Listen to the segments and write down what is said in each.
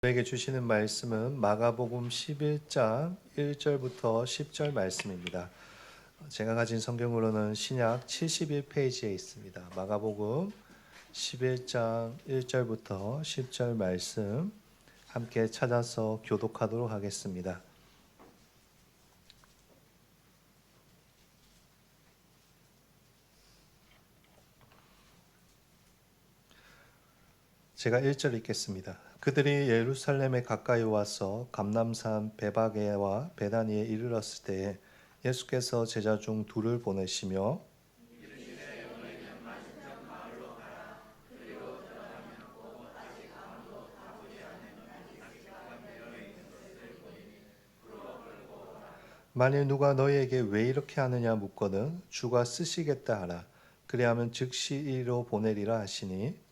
저에게 주시는 말씀은 마가복음 11장 1절부터 10절 말씀입니다. 제가 가진 성경으로는 신약 71페이지에 있습니다. 마가복음 11장 1절부터 10절 말씀 함께 찾아서 교독하도록 하겠습니다. 제가 1절 읽겠습니다. 그들이 예루살렘에 가까이 와서 감람산 베바게와 베다니에 이르렀을 때에 예수께서 제자 중 둘을 보내시며 만일 누가 너희에게 왜 이렇게 하느냐 묻거든 주가 쓰시겠다 하라. 그리하면 즉시 이리로 보내리라 하시니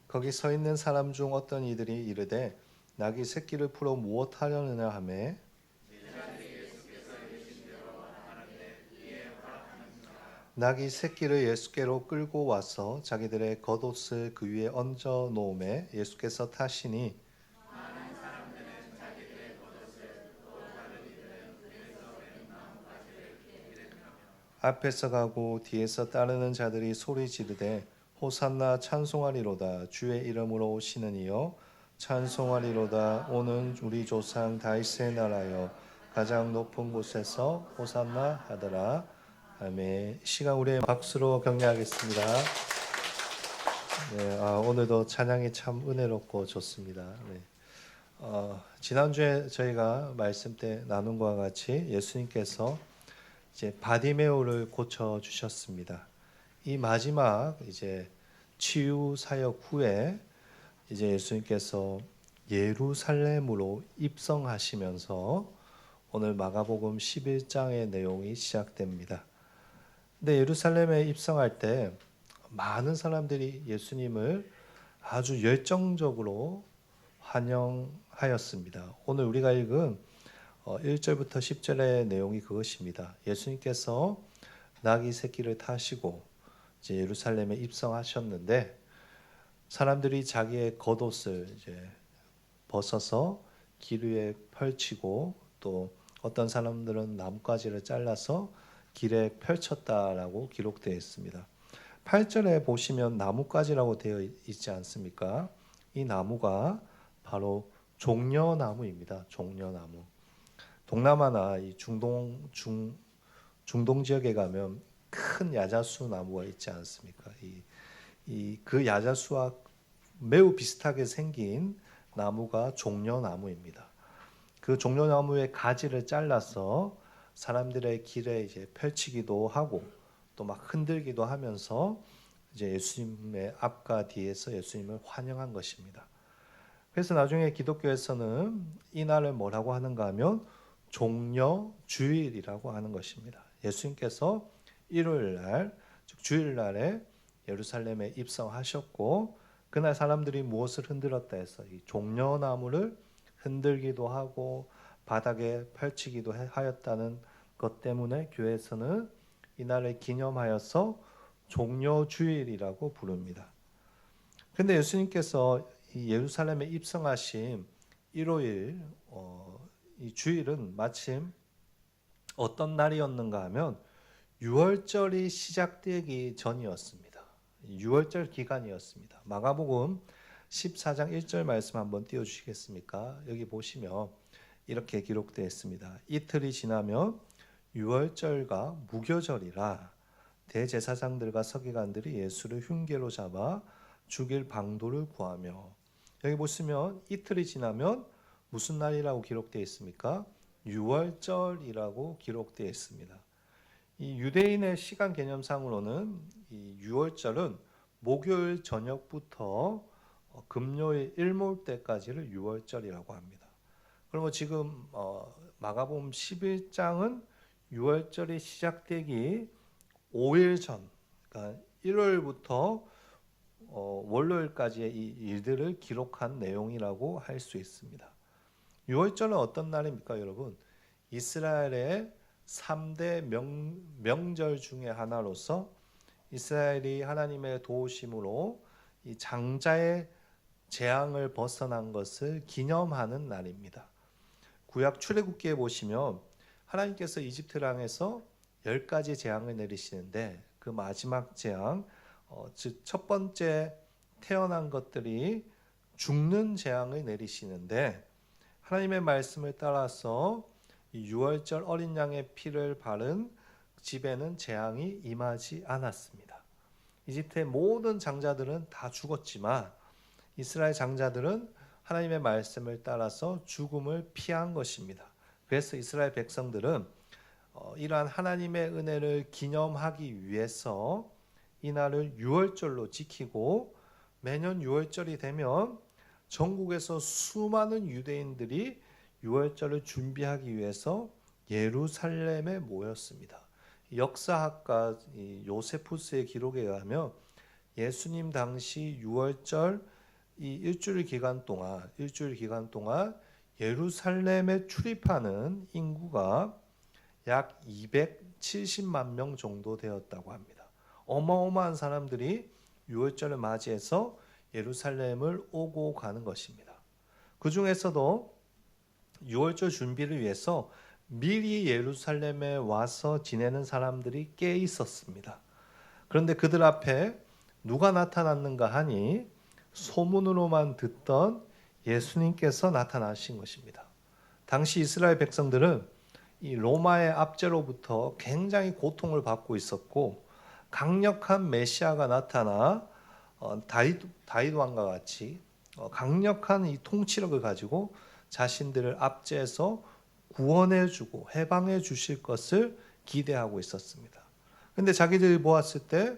거기 서 있는 사람 중 어떤 이들이 이르되 낙이 새끼를 풀어 무엇하려느냐 하매 낙이 새끼를 예수께로 끌고 와서 자기들의 겉옷을 그 위에 얹어 놓음에 예수께서 타시니 앞에서 가고 뒤에서 따르는 자들이 소리 지르되 호산나 찬송하리로다 주의 이름으로 오시는 이여 찬송하리로다 오는 우리 조상 다윗의 나라여 가장 높은 곳에서 호산나 하더라. 아멘. 시간 우리의 박수로 격려하겠습니다. 네, 오늘도 찬양이 참 은혜롭고 좋습니다. 네. 지난주에 저희가 말씀 때 나눈 것과 같이 예수님께서 이제 바디메오를 고쳐 주셨습니다. 이 마지막 이제 치유 사역 후에 이제 예수님께서 예루살렘으로 입성하시면서 오늘 마가복음 11장의 내용이 시작됩니다. 근데 예루살렘에 입성할 때 많은 사람들이 예수님을 아주 열정적으로 환영하였습니다. 오늘 우리가 읽은 1절부터 10절의 내용이 그것입니다. 예수님께서 낙이 새끼를 타시고 이제 예루살렘에 입성하셨는데 사람들이 자기의 겉옷을 이제 벗어서 길 위에 펼치고 또 어떤 사람들은 나뭇가지를 잘라서 길에 펼쳤다라고 기록되어 있습니다. 8절에 보시면 나뭇가지라고 되어 있지 않습니까? 이 나무가 바로 종려나무입니다. 종려나무. 동남아나 이 중동 지역에 가면 큰 야자수 나무가 있지 않습니까? 그 야자수와 매우 비슷하게 생긴 나무가 종려나무입니다. 그 종려나무의 가지를 잘라서 사람들의 길에 이제 펼치기도 하고 또 막 흔들기도 하면서 이제 예수님의 앞과 뒤에서 예수님을 환영한 것입니다. 그래서 나중에 기독교에서는 이 날을 뭐라고 하는가 하면 종려주일이라고 하는 것입니다. 예수님께서 일요일 날, 즉 주일 날에 예루살렘에 입성하셨고 그날 사람들이 무엇을 흔들었다 해서 이 종려나무를 흔들기도 하고 바닥에 펼치기도 하였다는 것 때문에 교회에서는 이날을 기념하여서 종려주일이라고 부릅니다. 근데 예수님께서 이 예루살렘에 입성하신 일요일 이 주일은 마침 어떤 날이었는가 하면 유월절이 시작되기 전이었습니다. 유월절 기간이었습니다. 마가복음 14장 1절 말씀 한번 띄워주시겠습니까? 여기 보시면 이렇게 기록되어 있습니다. 이틀이 지나면 유월절과 무교절이라 대제사장들과 서기관들이 예수를 흉계로 잡아 죽일 방도를 구하며 여기 보시면 이틀이 지나면 무슨 날이라고 기록되어 있습니까? 유월절이라고 기록되어 있습니다. 이 유대인의 시간 개념상으로는 이 유월절은 목요일 저녁부터 금요일 일몰 때까지를 유월절이라고 합니다. 그러면 지금 마가복음 11장은 유월절이 시작되기 5일 전, 그러니까 1월부터 월요일까지의 이 일들을 기록한 내용이라고 할 수 있습니다. 유월절은 어떤 날입니까, 여러분? 이스라엘의 3대 명절 중에 하나로서 이스라엘이 하나님의 도우심으로 이 장자의 재앙을 벗어난 것을 기념하는 날입니다. 구약 출애굽기에 보시면 하나님께서 이집트 땅에서 10가지 재앙을 내리시는데 그 마지막 재앙, 즉 첫 번째 태어난 것들이 죽는 재앙을 내리시는데 하나님의 말씀을 따라서 유월절 어린 양의 피를 바른 집에는 재앙이 임하지 않았습니다. 이집트의 모든 장자들은 다 죽었지만 이스라엘 장자들은 하나님의 말씀을 따라서 죽음을 피한 것입니다. 그래서 이스라엘 백성들은 이러한 하나님의 은혜를 기념하기 위해서 이날을 유월절로 지키고 매년 유월절이 되면 전국에서 수많은 유대인들이 유월절을 준비하기 위해서 예루살렘에 모였습니다. 역사학가 요세푸스의 기록에 의하면 예수님 당시 유월절 이 일주일 기간 동안 예루살렘에 출입하는 인구가 약 270만 명 정도 되었다고 합니다. 어마어마한 사람들이 유월절을 맞이해서 예루살렘을 오고 가는 것입니다. 그 중에서도 유월절 준비를 위해서 미리 예루살렘에 와서 지내는 사람들이 꽤 있었습니다. 그런데 그들 앞에 누가 나타났는가 하니 소문으로만 듣던 예수님께서 나타나신 것입니다. 당시 이스라엘 백성들은 이 로마의 압제로부터 굉장히 고통을 받고 있었고 강력한 메시아가 나타나 다윗 왕과 같이 강력한 이 통치력을 가지고 자신들을 압제해서 구원해주고 해방해 주실 것을 기대하고 있었습니다. 그런데 자기들이 보았을 때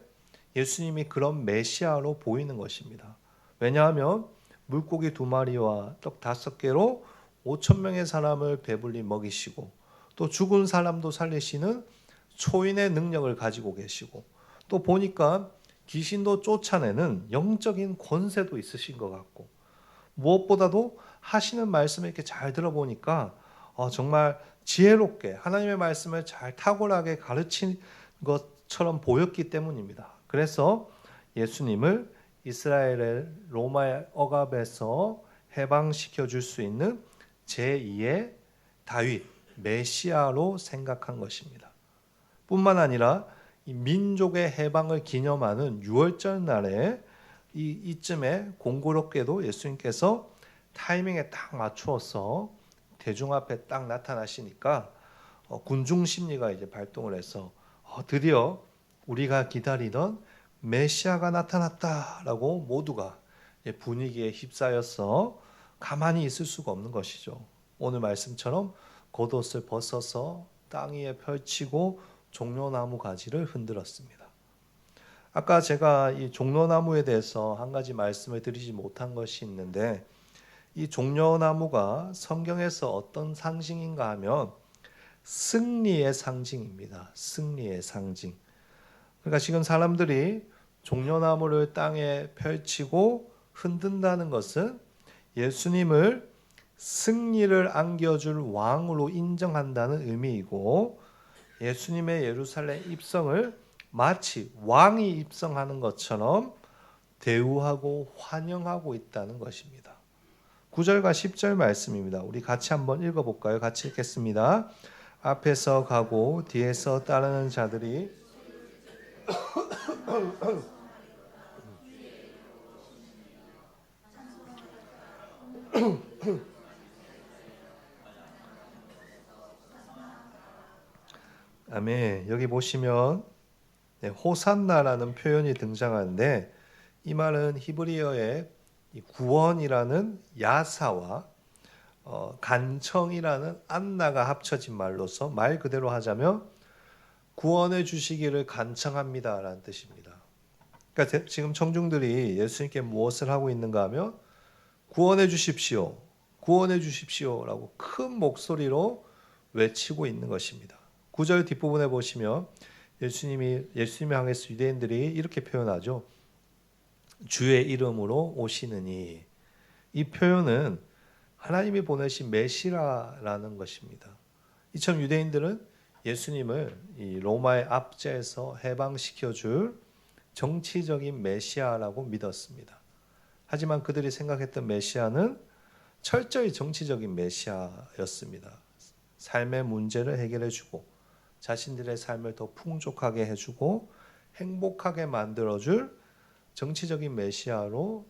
예수님이 그런 메시아로 보이는 것입니다. 왜냐하면 물고기 2마리와 떡 5개로 5,000명의 사람을 배불리 먹이시고 또 죽은 사람도 살리시는 초인의 능력을 가지고 계시고 또 보니까 귀신도 쫓아내는 영적인 권세도 있으신 것 같고 무엇보다도 하시는 말씀을 이렇게 잘 들어보니까 정말 지혜롭게 하나님의 말씀을 잘 탁월하게 가르친 것처럼 보였기 때문입니다. 그래서 예수님을 이스라엘의 로마의 억압에서 해방시켜 줄 수 있는 제2의 다윗, 메시아로 생각한 것입니다. 뿐만 아니라 이 민족의 해방을 기념하는 유월절 날에 이쯤에 공교롭게도 예수님께서 타이밍에 딱 맞추어서 대중 앞에 딱 나타나시니까 군중 심리가 이제 발동을 해서 드디어 우리가 기다리던 메시아가 나타났다라고 모두가 분위기에 휩싸여서 가만히 있을 수가 없는 것이죠. 오늘 말씀처럼 겉옷을 벗어서 땅 위에 펼치고 종려나무 가지를 흔들었습니다. 아까 제가 이 종려나무에 대해서 한 가지 말씀을 드리지 못한 것이 있는데 이 종려나무가 성경에서 어떤 상징인가 하면 승리의 상징입니다. 승리의 상징. 그러니까 지금 사람들이 종려나무를 땅에 펼치고 흔든다는 것은 예수님을 승리를 안겨줄 왕으로 인정한다는 의미이고 예수님의 예루살렘 입성을 마치 왕이 입성하는 것처럼 대우하고 환영하고 있다는 것입니다. 9절과 10절 말씀입니다. 우리 같이 한번 읽어볼까요? 같이 읽겠습니다. 앞에서 가고 뒤에서 따르는 자들이 아멘. 여기 보시면 호산나라는 표현이 등장하는데 이 말은 히브리어의 구원이라는 야사와 간청이라는 안나가 합쳐진 말로서 말 그대로 하자면 구원해 주시기를 간청합니다라는 뜻입니다. 그러니까 지금 청중들이 예수님께 무엇을 하고 있는가 하면 구원해 주십시오. 구원해 주십시오라고 큰 목소리로 외치고 있는 것입니다. 9절 뒷부분에 보시면 예수님을 향해서 유대인들이 이렇게 표현하죠. 주의 이름으로 오시느니. 이 표현은 하나님이 보내신 메시라라는 것입니다. 이처럼 유대인들은 예수님을 이 로마의 압제에서 해방시켜 줄 정치적인 메시아라고 믿었습니다. 하지만 그들이 생각했던 메시아는 철저히 정치적인 메시아였습니다. 삶의 문제를 해결해주고 자신들의 삶을 더 풍족하게 해주고 행복하게 만들어줄 정치적인 메시아로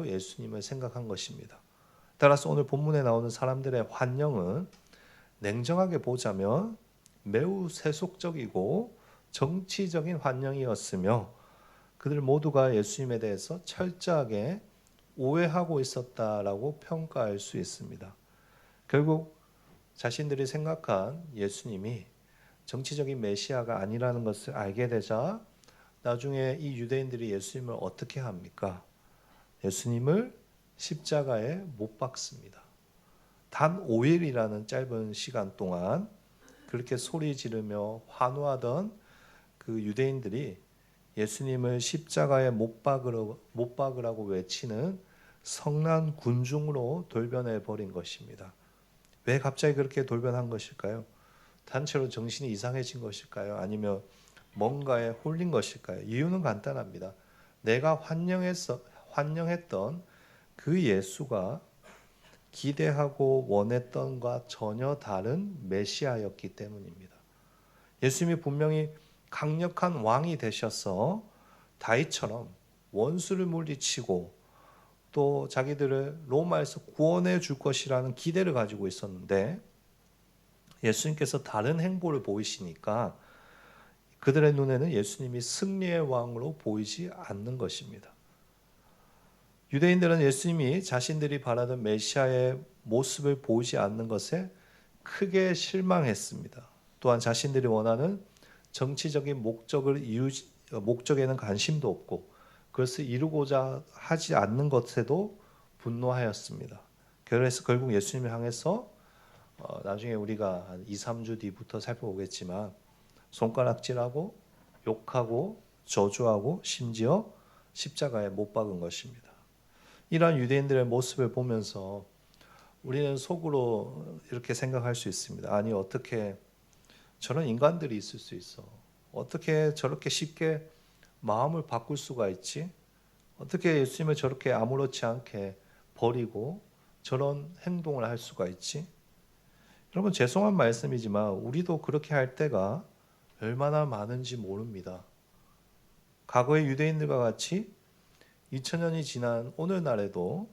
예수님을 생각한 것입니다. 따라서 오늘 본문에 나오는 사람들의 환영은 냉정하게 보자면 매우 세속적이고 정치적인 환영이었으며 그들 모두가 예수님에 대해서 철저하게 오해하고 있었다라고 평가할 수 있습니다. 결국 자신들이 생각한 예수님이 정치적인 메시아가 아니라는 것을 알게 되자 나중에 이 유대인들이 예수님을 어떻게 합니까? 예수님을 십자가에 못 박습니다. 단 5일이라는 짧은 시간 동안 그렇게 소리 지르며 환호하던 그 유대인들이 예수님을 십자가에 못 박으라고 외치는 성난 군중으로 돌변해 버린 것입니다. 왜 갑자기 그렇게 돌변한 것일까요? 단체로 정신이 이상해진 것일까요? 아니면 뭔가에 홀린 것일까요? 이유는 간단합니다. 내가 환영했던 그 예수가 기대하고 원했던 것과 전혀 다른 메시아였기 때문입니다. 예수님이 분명히 강력한 왕이 되셔서 다윗처럼 원수를 물리치고 또 자기들을 로마에서 구원해 줄 것이라는 기대를 가지고 있었는데 예수님께서 다른 행보를 보이시니까 그들의 눈에는 예수님이 승리의 왕으로 보이지 않는 것입니다. 유대인들은 예수님이 자신들이 바라던 메시아의 모습을 보이지 않는 것에 크게 실망했습니다. 또한 자신들이 원하는 정치적인 목적에는 관심도 없고 그것을 이루고자 하지 않는 것에도 분노하였습니다. 그래서 결국 예수님을 향해서 나중에 우리가 한 2, 3주 뒤부터 살펴보겠지만 손가락질하고 욕하고 저주하고 심지어 십자가에 못 박은 것입니다. 이러한 유대인들의 모습을 보면서 우리는 속으로 이렇게 생각할 수 있습니다. 아니 어떻게 저런 인간들이 있을 수 있어? 어떻게 저렇게 쉽게 마음을 바꿀 수가 있지? 어떻게 예수님을 저렇게 아무렇지 않게 버리고 저런 행동을 할 수가 있지? 여러분 죄송한 말씀이지만 우리도 그렇게 할 때가 얼마나 많은지 모릅니다. 과거의 유대인들과 같이 2000년이 지난 오늘날에도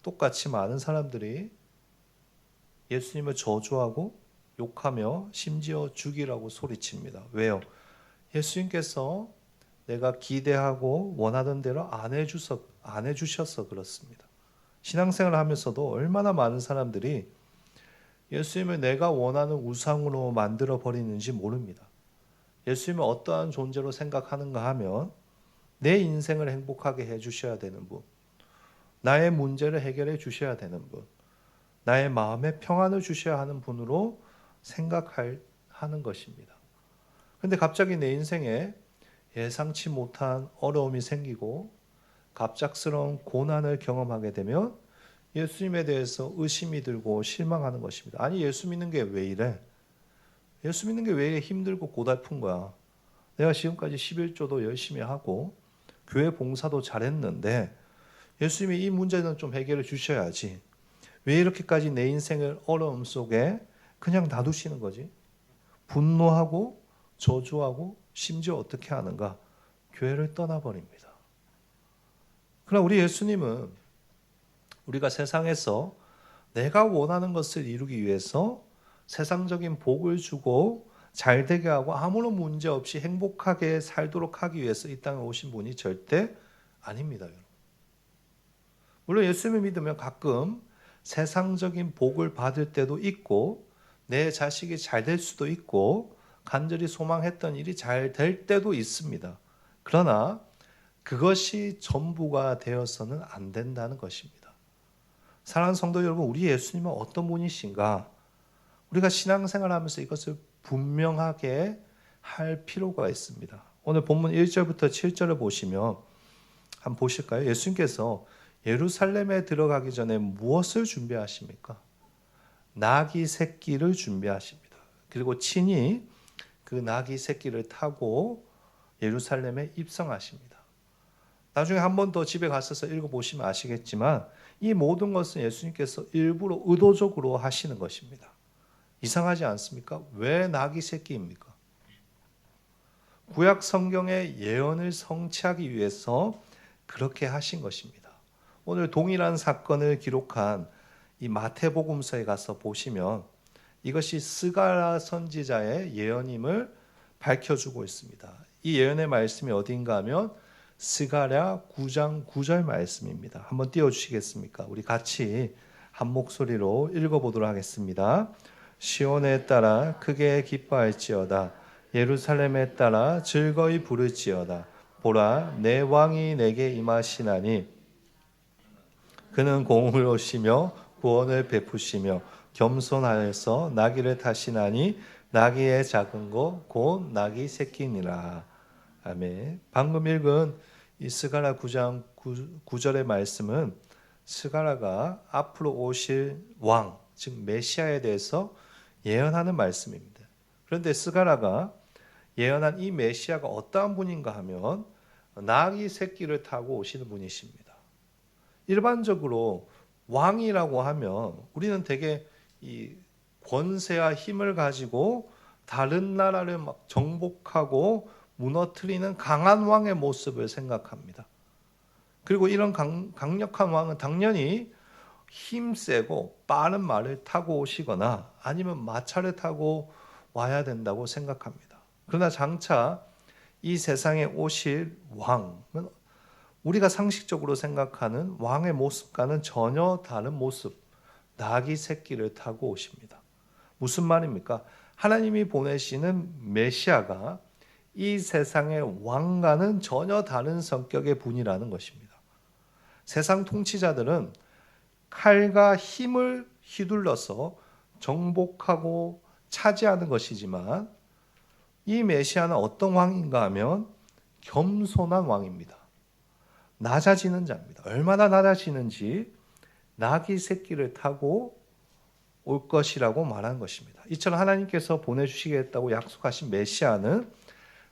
똑같이 많은 사람들이 예수님을 저주하고 욕하며 심지어 죽이라고 소리칩니다. 왜요? 예수님께서 내가 기대하고 원하던 대로 안 해주셔서 그렇습니다. 신앙생활을 하면서도 얼마나 많은 사람들이 예수님을 내가 원하는 우상으로 만들어 버리는지 모릅니다. 예수님을 어떠한 존재로 생각하는가 하면 내 인생을 행복하게 해주셔야 되는 분, 나의 문제를 해결해 주셔야 되는 분, 나의 마음에 평안을 주셔야 하는 분으로 생각하는 것입니다. 그런데 갑자기 내 인생에 예상치 못한 어려움이 생기고 갑작스러운 고난을 경험하게 되면 예수님에 대해서 의심이 들고 실망하는 것입니다. 아니 예수 믿는 게 왜 이래? 예수 믿는 게 왜 이래 힘들고 고달픈 거야? 내가 지금까지 11조도 열심히 하고 교회 봉사도 잘했는데 예수님이 이 문제는 좀 해결해 주셔야지. 왜 이렇게까지 내 인생을 어려움 속에 그냥 놔두시는 거지? 분노하고 저주하고 심지어 어떻게 하는가? 교회를 떠나버립니다. 그러나 우리 예수님은 우리가 세상에서 내가 원하는 것을 이루기 위해서 세상적인 복을 주고 잘되게 하고 아무런 문제 없이 행복하게 살도록 하기 위해서 이 땅에 오신 분이 절대 아닙니다. 물론 예수님을 믿으면 가끔 세상적인 복을 받을 때도 있고 내 자식이 잘 될 수도 있고 간절히 소망했던 일이 잘 될 때도 있습니다. 그러나 그것이 전부가 되어서는 안 된다는 것입니다. 사랑하는 성도 여러분, 우리 예수님은 어떤 분이신가? 우리가 신앙생활하면서 이것을 분명하게 할 필요가 있습니다. 오늘 본문 1절부터 7절을 보시면 한번 보실까요? 예수님께서 예루살렘에 들어가기 전에 무엇을 준비하십니까? 나귀 새끼를 준비하십니다. 그리고 친히 그 나귀 새끼를 타고 예루살렘에 입성하십니다. 나중에 한 번 더 집에 가셔서 읽어보시면 아시겠지만 이 모든 것은 예수님께서 일부러 의도적으로 하시는 것입니다. 이상하지 않습니까? 왜 나귀 새끼입니까? 구약 성경의 예언을 성취하기 위해서 그렇게 하신 것입니다. 오늘 동일한 사건을 기록한 이 마태복음서에 가서 보시면 이것이 스가랴 선지자의 예언임을 밝혀주고 있습니다. 이 예언의 말씀이 어딘가 하면 스가랴 9장 9절 말씀입니다. 한번 띄워주시겠습니까? 우리 같이 한 목소리로 읽어보도록 하겠습니다. 시온에 따라 크게 기뻐할지어다. 예루살렘에 따라 즐거이 부를지어다. 보라, 내 왕이 내게 임하시나니 그는 공의로우시며 구원을 베푸시며 겸손하여서 나귀를 타시나니 나귀의 작은 것 곧 나귀 새끼니라. 아멘. 방금 읽은 이 스가랴 9장 9절의 말씀은 스가랴가 앞으로 오실 왕, 즉 메시아에 대해서 예언하는 말씀입니다. 그런데 스가랴가 예언한 이 메시아가 어떠한 분인가 하면 나귀 새끼를 타고 오시는 분이십니다. 일반적으로 왕이라고 하면 우리는 되게 이 권세와 힘을 가지고 다른 나라를 막 정복하고 무너뜨리는 강한 왕의 모습을 생각합니다. 그리고 이런 강력한 왕은 당연히 힘세고 빠른 말을 타고 오시거나 아니면 마차를 타고 와야 된다고 생각합니다. 그러나 장차 이 세상에 오실 왕은 우리가 상식적으로 생각하는 왕의 모습과는 전혀 다른 모습, 나귀 새끼를 타고 오십니다. 무슨 말입니까? 하나님이 보내시는 메시아가 이 세상의 왕과는 전혀 다른 성격의 분이라는 것입니다. 세상 통치자들은 칼과 힘을 휘둘러서 정복하고 차지하는 것이지만 이 메시아는 어떤 왕인가 하면 겸손한 왕입니다. 낮아지는 자입니다. 얼마나 낮아지는지 나귀 새끼를 타고 올 것이라고 말한 것입니다. 이처럼 하나님께서 보내주시겠다고 약속하신 메시아는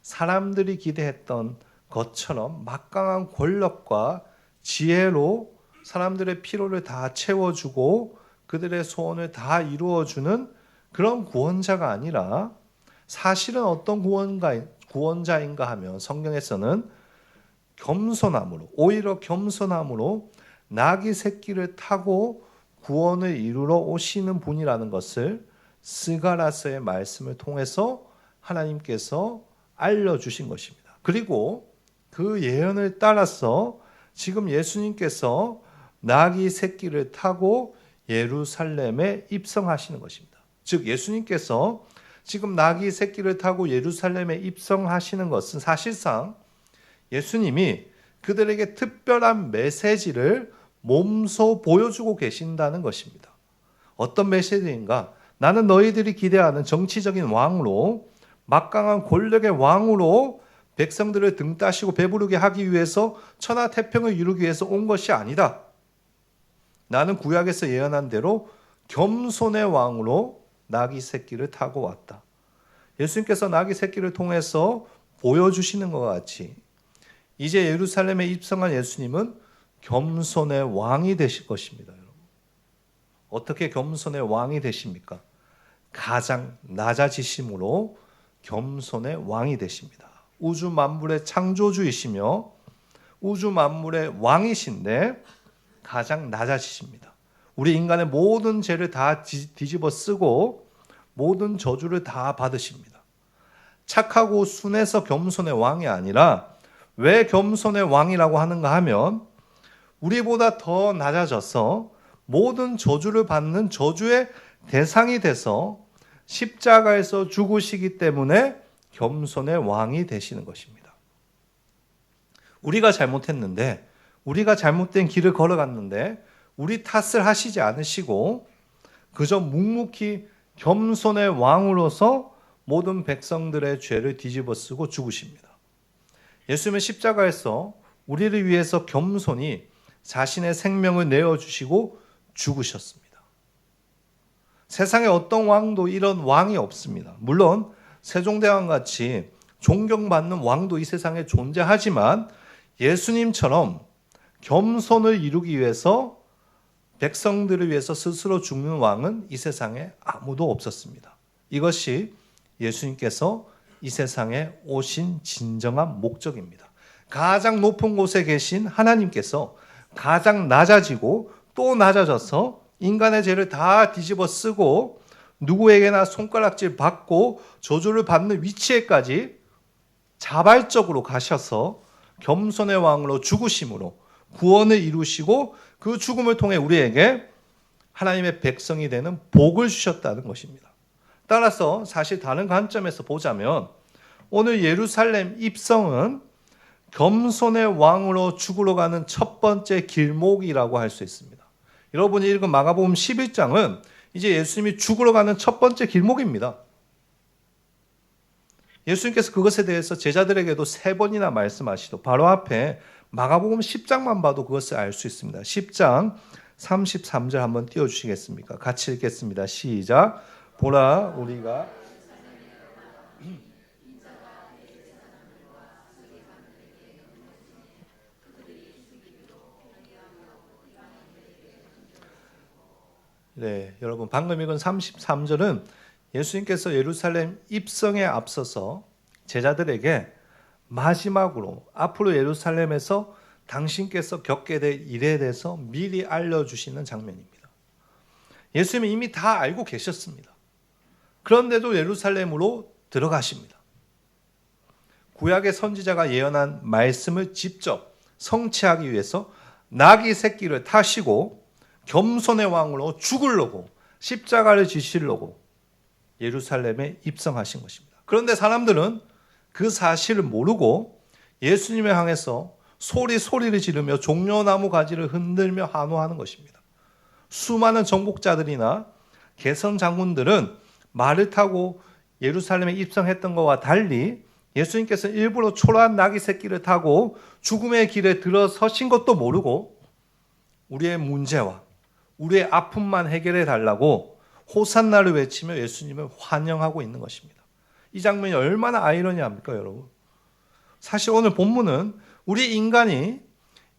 사람들이 기대했던 것처럼 막강한 권력과 지혜로 사람들의 필요를 다 채워주고 그들의 소원을 다 이루어주는 그런 구원자가 아니라 사실은 어떤 구원자인가 하면 성경에서는 겸손함으로, 오히려 겸손함으로 나귀 새끼를 타고 구원을 이루러 오시는 분이라는 것을 스가랴서의 말씀을 통해서 하나님께서 알려주신 것입니다. 그리고 그 예언을 따라서 지금 예수님께서 나귀 새끼를 타고 예루살렘에 입성하시는 것입니다. 즉 예수님께서 지금 나귀 새끼를 타고 예루살렘에 입성하시는 것은 사실상 예수님이 그들에게 특별한 메시지를 몸소 보여주고 계신다는 것입니다. 어떤 메시지인가? 나는 너희들이 기대하는 정치적인 왕으로, 막강한 권력의 왕으로 백성들을 등 따시고 배부르게 하기 위해서 천하태평을 이루기 위해서 온 것이 아니다. 나는 구약에서 예언한 대로 겸손의 왕으로 나귀 새끼를 타고 왔다. 예수님께서 나귀 새끼를 통해서 보여주시는 것 같이 이제 예루살렘에 입성한 예수님은 겸손의 왕이 되실 것입니다. 여러분. 어떻게 겸손의 왕이 되십니까? 가장 낮아지심으로 겸손의 왕이 되십니다. 우주 만물의 창조주이시며 우주 만물의 왕이신데 가장 낮아지십니다. 우리 인간의 모든 죄를 다 뒤집어 쓰고 모든 저주를 다 받으십니다. 착하고 순해서 겸손의 왕이 아니라 왜 겸손의 왕이라고 하는가 하면 우리보다 더 낮아져서 모든 저주를 받는 저주의 대상이 돼서 십자가에서 죽으시기 때문에 겸손의 왕이 되시는 것입니다. 우리가 잘못했는데, 우리가 잘못된 길을 걸어갔는데 우리 탓을 하시지 않으시고 그저 묵묵히 겸손의 왕으로서 모든 백성들의 죄를 뒤집어 쓰고 죽으십니다. 예수님은 십자가에서 우리를 위해서 겸손히 자신의 생명을 내어주시고 죽으셨습니다. 세상에 어떤 왕도 이런 왕이 없습니다. 물론 세종대왕 같이 존경받는 왕도 이 세상에 존재하지만 예수님처럼 겸손을 이루기 위해서 백성들을 위해서 스스로 죽는 왕은 이 세상에 아무도 없었습니다. 이것이 예수님께서 이 세상에 오신 진정한 목적입니다. 가장 높은 곳에 계신 하나님께서 가장 낮아지고 또 낮아져서 인간의 죄를 다 뒤집어 쓰고 누구에게나 손가락질 받고 저주를 받는 위치에까지 자발적으로 가셔서 겸손의 왕으로 죽으심으로 구원을 이루시고 그 죽음을 통해 우리에게 하나님의 백성이 되는 복을 주셨다는 것입니다. 따라서 사실 다른 관점에서 보자면 오늘 예루살렘 입성은 겸손의 왕으로 죽으러 가는 첫 번째 길목이라고 할 수 있습니다. 여러분이 읽은 마가복음 11장은 이제 예수님이 죽으러 가는 첫 번째 길목입니다. 예수님께서 그것에 대해서 제자들에게도 3번이나 말씀하시도 바로 앞에 마가복음 10장만 봐도 그것을 알 수 있습니다. 10장 33절 한번 띄워주시겠습니까? 같이 읽겠습니다. 시작. 보라 우리가 네, 여러분 방금 읽은 33절은 예수님께서 예루살렘 입성에 앞서서 제자들에게 마지막으로 앞으로 예루살렘에서 당신께서 겪게 될 일에 대해서 미리 알려주시는 장면입니다. 예수님은 이미 다 알고 계셨습니다. 그런데도 예루살렘으로 들어가십니다. 구약의 선지자가 예언한 말씀을 직접 성취하기 위해서 나귀 새끼를 타시고 겸손의 왕으로 죽으려고 십자가를 지시려고 예루살렘에 입성하신 것입니다. 그런데 사람들은 그 사실을 모르고 예수님을 향해서 소리를 지르며 종려나무 가지를 흔들며 환호하는 것입니다. 수많은 정복자들이나 개선 장군들은 말을 타고 예루살렘에 입성했던 것과 달리 예수님께서 일부러 초라한 나귀 새끼를 타고 죽음의 길에 들어서신 것도 모르고 우리의 문제와 우리의 아픔만 해결해 달라고 호산나를 외치며 예수님을 환영하고 있는 것입니다. 이 장면이 얼마나 아이러니합니까, 여러분? 사실 오늘 본문은 우리 인간이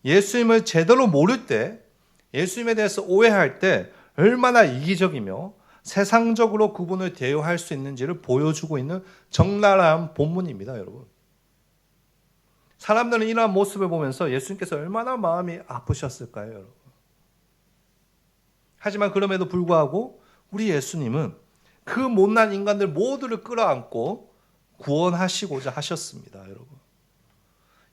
예수님을 제대로 모를 때, 예수님에 대해서 오해할 때 얼마나 이기적이며 세상적으로 그분을 대우할 수 있는지를 보여주고 있는 적나라한 본문입니다, 여러분. 사람들은 이러한 모습을 보면서 예수님께서 얼마나 마음이 아프셨을까요, 여러분? 하지만 그럼에도 불구하고 우리 예수님은 그 못난 인간들 모두를 끌어안고 구원하시고자 하셨습니다, 여러분.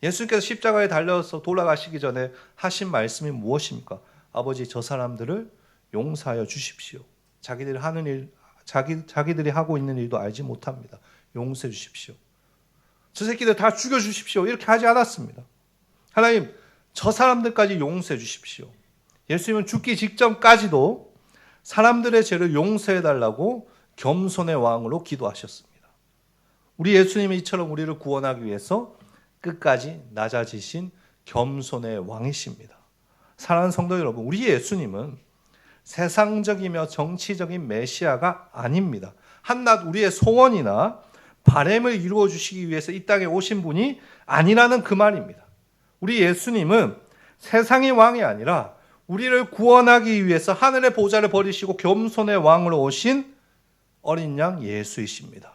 예수님께서 십자가에 달려서 돌아가시기 전에 하신 말씀이 무엇입니까? 아버지, 저 사람들을 용서하여 주십시오. 자기들이 하고 있는 일도 알지 못합니다. 용서해 주십시오. 저 새끼들 다 죽여 주십시오. 이렇게 하지 않았습니다. 하나님, 저 사람들까지 용서해 주십시오. 예수님은 죽기 직전까지도 사람들의 죄를 용서해 달라고 겸손의 왕으로 기도하셨습니다. 우리 예수님이 이처럼 우리를 구원하기 위해서 끝까지 낮아지신 겸손의 왕이십니다. 사랑하는 성도 여러분, 우리 예수님은 세상적이며 정치적인 메시아가 아닙니다. 한낱 우리의 소원이나 바람을 이루어 주시기 위해서 이 땅에 오신 분이 아니라는 그 말입니다. 우리 예수님은 세상의 왕이 아니라 우리를 구원하기 위해서 하늘의 보좌를 버리시고 겸손의 왕으로 오신 어린 양 예수이십니다.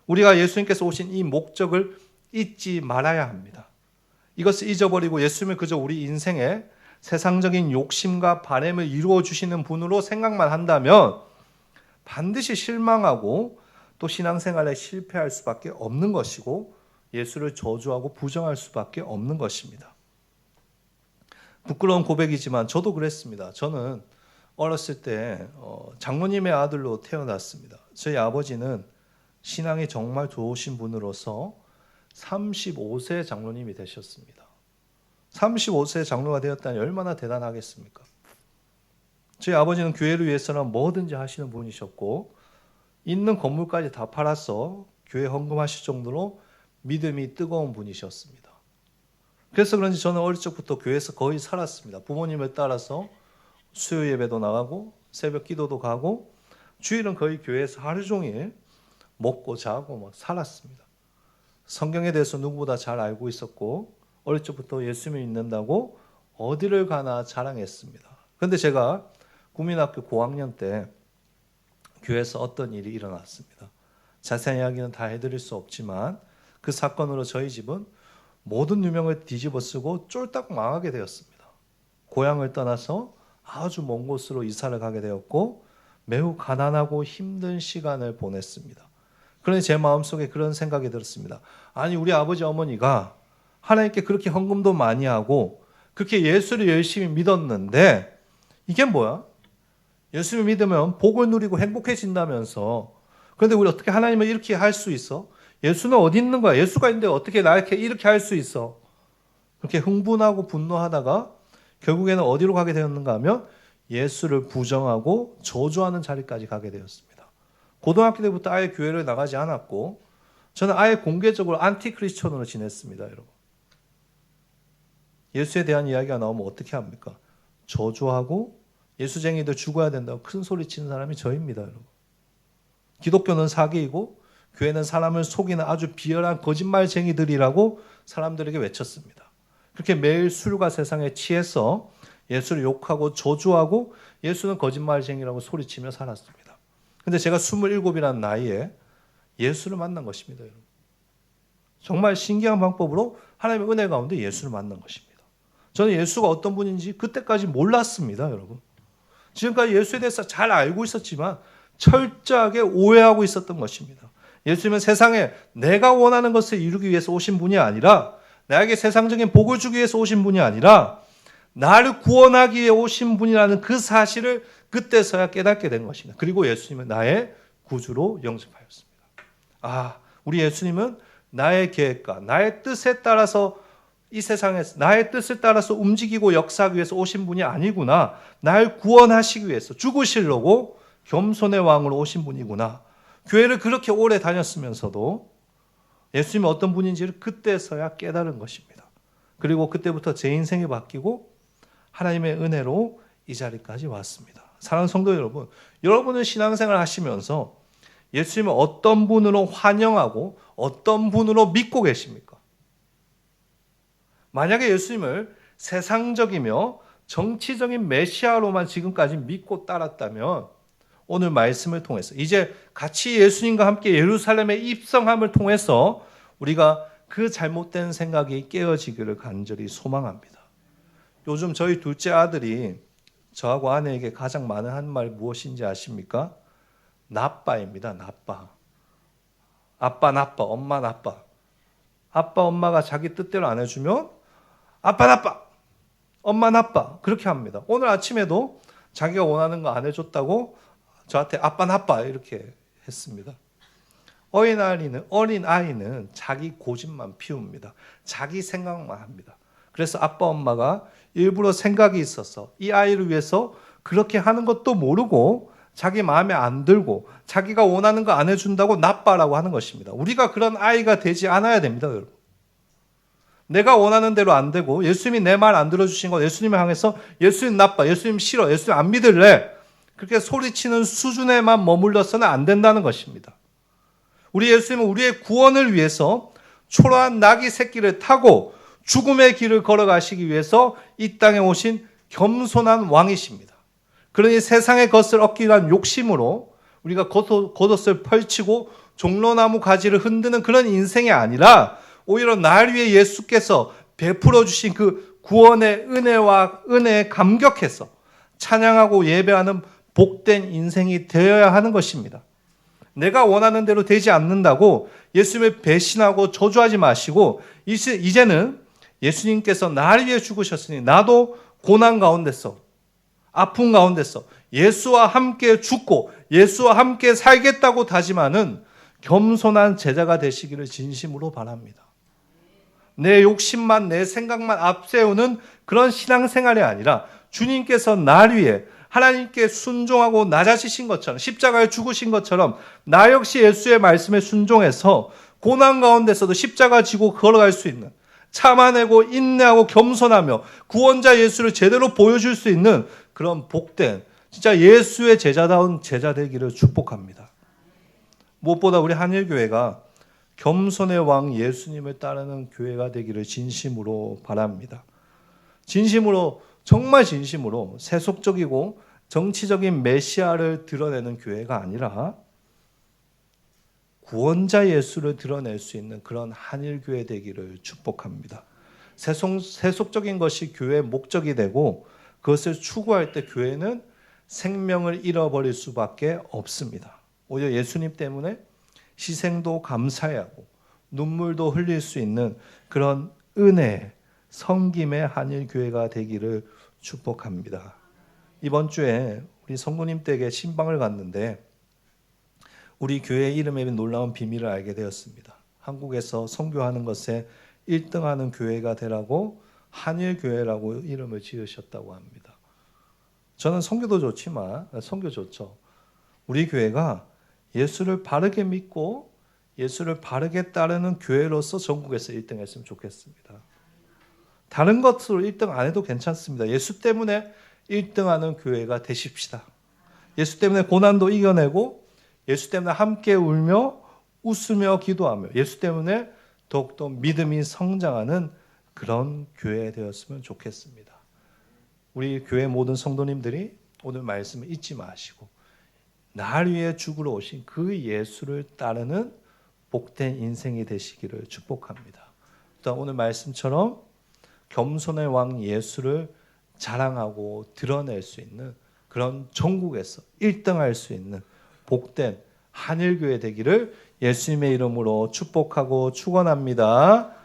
우리가 예수님께서 오신 이 목적을 잊지 말아야 합니다. 이것을 잊어버리고 예수님을 그저 우리 인생에 세상적인 욕심과 바람을 이루어 주시는 분으로 생각만 한다면 반드시 실망하고 또 신앙생활에 실패할 수밖에 없는 것이고 예수를 저주하고 부정할 수밖에 없는 것입니다. 부끄러운 고백이지만 저도 그랬습니다. 저는 어렸을 때 장모님의 아들로 태어났습니다. 저희 아버지는 신앙이 정말 좋으신 분으로서 35세 장로님이 되셨습니다. 35세 장로가 되었다니 얼마나 대단하겠습니까? 저희 아버지는 교회를 위해서는 뭐든지 하시는 분이셨고 있는 건물까지 다 팔아서 교회 헌금하실 정도로 믿음이 뜨거운 분이셨습니다. 그래서 그런지 저는 어릴 적부터 교회에서 거의 살았습니다. 부모님을 따라서 수요 예배도 나가고 새벽 기도도 가고 주일은 거의 교회에서 하루 종일 먹고 자고 막 살았습니다. 성경에 대해서 누구보다 잘 알고 있었고 어릴 적부터 예수님을 믿는다고 어디를 가나 자랑했습니다. 그런데 제가 국민학교 고학년 때 교회에서 어떤 일이 일어났습니다. 자세한 이야기는 다 해드릴 수 없지만 그 사건으로 저희 집은 모든 유명을 뒤집어쓰고 쫄딱 망하게 되었습니다. 고향을 떠나서 아주 먼 곳으로 이사를 가게 되었고 매우 가난하고 힘든 시간을 보냈습니다. 그러니 제 마음속에 그런 생각이 들었습니다. 아니 우리 아버지 어머니가 하나님께 그렇게 헌금도 많이 하고 그렇게 예수를 열심히 믿었는데 이게 뭐야? 예수를 믿으면 복을 누리고 행복해진다면서 그런데 우리 어떻게 하나님을 이렇게 할 수 있어? 예수는 어디 있는 거야? 예수가 있는데 어떻게 나 이렇게 할 수 있어? 그렇게 흥분하고 분노하다가 결국에는 어디로 가게 되었는가 하면 예수를 부정하고 저주하는 자리까지 가게 되었습니다. 고등학교 때부터 아예 교회를 나가지 않았고 저는 아예 공개적으로 안티 크리스천으로 지냈습니다. 여러분. 예수에 대한 이야기가 나오면 어떻게 합니까? 저주하고 예수쟁이들 죽어야 된다고 큰 소리 치는 사람이 저입니다. 여러분. 기독교는 사기이고 교회는 사람을 속이는 아주 비열한 거짓말쟁이들이라고 사람들에게 외쳤습니다. 그렇게 매일 술과 세상에 취해서 예수를 욕하고 저주하고 예수는 거짓말쟁이라고 소리치며 살았습니다. 그런데 제가 27이라는 나이에 예수를 만난 것입니다. 여러분. 정말 신기한 방법으로 하나님의 은혜 가운데 예수를 만난 것입니다. 저는 예수가 어떤 분인지 그때까지 몰랐습니다. 여러분. 지금까지 예수에 대해서 잘 알고 있었지만 철저하게 오해하고 있었던 것입니다. 예수님은 세상에 내가 원하는 것을 이루기 위해서 오신 분이 아니라 나에게 세상적인 복을 주기 위해서 오신 분이 아니라 나를 구원하기 위해 오신 분이라는 그 사실을 그때서야 깨닫게 된 것입니다. 그리고 예수님은 나의 구주로 영접하였습니다. 우리 예수님은 나의 계획과 나의 뜻에 따라서 이 세상에서 나의 뜻을 따라서 움직이고 역사하기 위해서 오신 분이 아니구나. 날 구원하시기 위해서 죽으시려고 겸손의 왕으로 오신 분이구나. 교회를 그렇게 오래 다녔으면서도 예수님이 어떤 분인지를 그때서야 깨달은 것입니다. 그리고 그때부터 제 인생이 바뀌고 하나님의 은혜로 이 자리까지 왔습니다. 사랑하는 성도 여러분, 여러분은 신앙생활 하시면서 예수님을 어떤 분으로 환영하고 어떤 분으로 믿고 계십니까? 만약에 예수님을 세상적이며 정치적인 메시아로만 지금까지 믿고 따랐다면 오늘 말씀을 통해서 이제 같이 예수님과 함께 예루살렘에 입성함을 통해서 우리가 그 잘못된 생각이 깨어지기를 간절히 소망합니다. 요즘 저희 둘째 아들이 저하고 아내에게 가장 많은 한 말 무엇인지 아십니까? 나빠입니다. 나빠. 아빠 나빠, 엄마 나빠. 아빠 엄마가 자기 뜻대로 안 해주면 아빠 나빠, 엄마 나빠 그렇게 합니다. 오늘 아침에도 자기가 원하는 거 안 해줬다고 저한테 아빠 나빠 이렇게 했습니다. 어린아이는 자기 고집만 피웁니다. 자기 생각만 합니다. 그래서 아빠 엄마가 일부러 생각이 있어서 이 아이를 위해서 그렇게 하는 것도 모르고 자기 마음에 안 들고 자기가 원하는 거 안 해준다고 나빠라고 하는 것입니다. 우리가 그런 아이가 되지 않아야 됩니다. 여러분. 내가 원하는 대로 안 되고 예수님이 내 말 안 들어주신 거 예수님을 향해서 예수님 나빠, 예수님 싫어, 예수님 안 믿을래 그렇게 소리치는 수준에만 머물러서는 안 된다는 것입니다. 우리 예수님은 우리의 구원을 위해서 초라한 나귀 새끼를 타고 죽음의 길을 걸어가시기 위해서 이 땅에 오신 겸손한 왕이십니다. 그러니 세상의 것을 얻기 위한 욕심으로 우리가 겉옷을 펼치고 종로나무 가지를 흔드는 그런 인생이 아니라 오히려 날 위해 예수께서 베풀어 주신 그 구원의 은혜에 감격해서 찬양하고 예배하는 복된 인생이 되어야 하는 것입니다. 내가 원하는 대로 되지 않는다고 예수님을 배신하고 저주하지 마시고 이제는 예수님께서 나를 위해 죽으셨으니 나도 고난 가운데서 아픔 가운데서 예수와 함께 죽고 예수와 함께 살겠다고 다짐하는 겸손한 제자가 되시기를 진심으로 바랍니다. 내 욕심만 내 생각만 앞세우는 그런 신앙생활이 아니라 주님께서 날 위해 하나님께 순종하고 낮아지신 것처럼 십자가에 죽으신 것처럼 나 역시 예수의 말씀에 순종해서 고난 가운데서도 십자가 지고 걸어갈 수 있는 참아내고 인내하고 겸손하며 구원자 예수를 제대로 보여줄 수 있는 그런 복된 진짜 예수의 제자다운 제자 되기를 축복합니다. 무엇보다 우리 한일교회가 겸손의 왕 예수님을 따르는 교회가 되기를 진심으로 바랍니다. 진심으로, 정말 진심으로 세속적이고 정치적인 메시아를 드러내는 교회가 아니라 구원자 예수를 드러낼 수 있는 그런 한일교회 되기를 축복합니다. 세속적인 것이 교회의 목적이 되고 그것을 추구할 때 교회는 생명을 잃어버릴 수밖에 없습니다. 오히려 예수님 때문에 희생도 감사해야 하고 눈물도 흘릴 수 있는 그런 은혜, 섬김의 한일교회가 되기를 축복합니다. 이번 주에 우리 성도님 댁에 신방을 갔는데 우리 교회 이름에 놀라운 비밀을 알게 되었습니다. 한국에서 선교하는 것에 1등하는 교회가 되라고 한일교회라고 이름을 지으셨다고 합니다. 저는 선교도 좋지만, 선교 좋죠. 우리 교회가 예수를 바르게 믿고 예수를 바르게 따르는 교회로서 전국에서 1등 했으면 좋겠습니다. 다른 것으로 1등 안 해도 괜찮습니다. 예수 때문에 1등하는 교회가 되십시다. 예수 때문에 고난도 이겨내고 예수 때문에 함께 울며 웃으며 기도하며 예수 때문에 더욱더 믿음이 성장하는 그런 교회 되었으면 좋겠습니다. 우리 교회 모든 성도님들이 오늘 말씀을 잊지 마시고 날 위해 죽으러 오신 그 예수를 따르는 복된 인생이 되시기를 축복합니다. 또 오늘 말씀처럼 겸손의 왕 예수를 자랑하고 드러낼 수 있는 그런 전국에서 1등할 수 있는 복된 한일교회 되기를 예수님의 이름으로 축복하고 축원합니다.